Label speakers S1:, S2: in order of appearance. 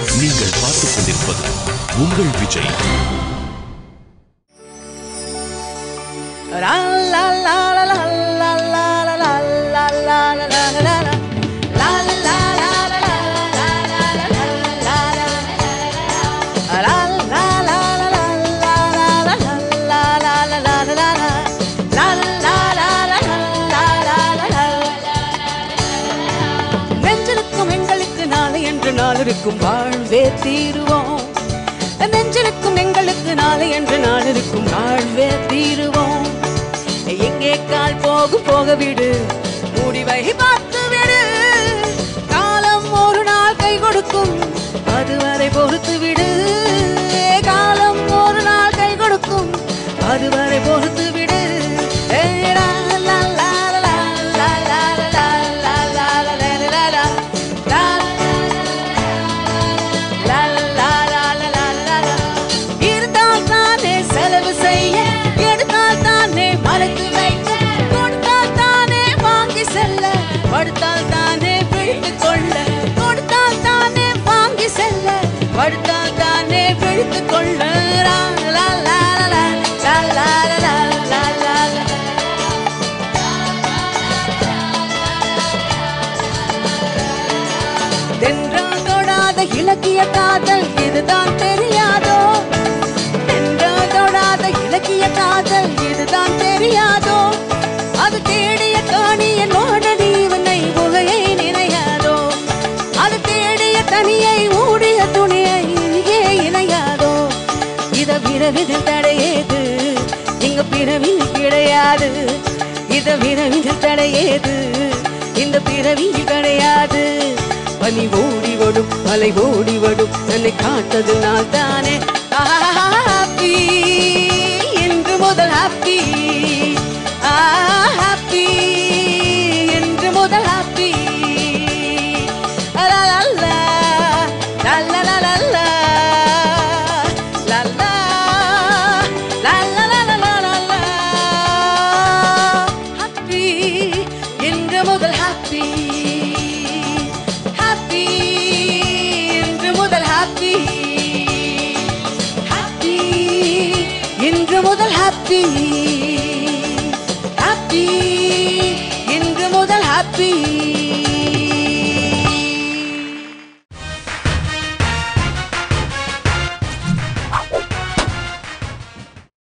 S1: நீங்கள் பார்த்துக் கொண்டிருப்பது உங்கள் விஜய்.
S2: நாளிருக்கும் வாழ்வே தீருவோம். நெஞ்சிருக்கும் எங்களுக்கு நாளை என்று நாளிருக்கும் வாழ்வே தீருவோம். எங்கே கால் போகும் போக விடு, முடிவை பார்த்து விடு. காலம் ஒரு நாள் கை கொடுக்கும், அதுவரை பொறுத்து விடு. காலம் ஒரு நாள் கை கொடுக்கும், அதுவரை பொறுத்து விடு. படுத்தால் தானே பிடித்து கொள்ள, கொடுத்தால் தானே வாங்கி செல்ல, படுத்தால் தானே பிடித்து கொள்ள. தென்றால் தொடாத இலக்கிய காதல் இதுதான் தெரியாதோ? தென்றால் தொடாத இலக்கிய காதல் இதுதான் தெரியாதோ? அது தேடிய காணிய நோடடி உகையை நினையாதோ? அது தேடிய தனியை ஊடிய துணியை இங்கே இணையாதோ? இத விரவிதில் தடையேது, இங்க பிறவியில் கிடையாது. இத விரவிதில் தடையேது, இந்த பிறவியில் கிடையாது. பனி ஓடி வடும், மலை ஓடி வடும், என்னை காத்தது நான் தானே. ஹாப்பி என்று முதல் ஹாப்பி, ஹாப்பி என்று முதல் ஹாப்பி. Happy, happy, இன்று முதல் happy.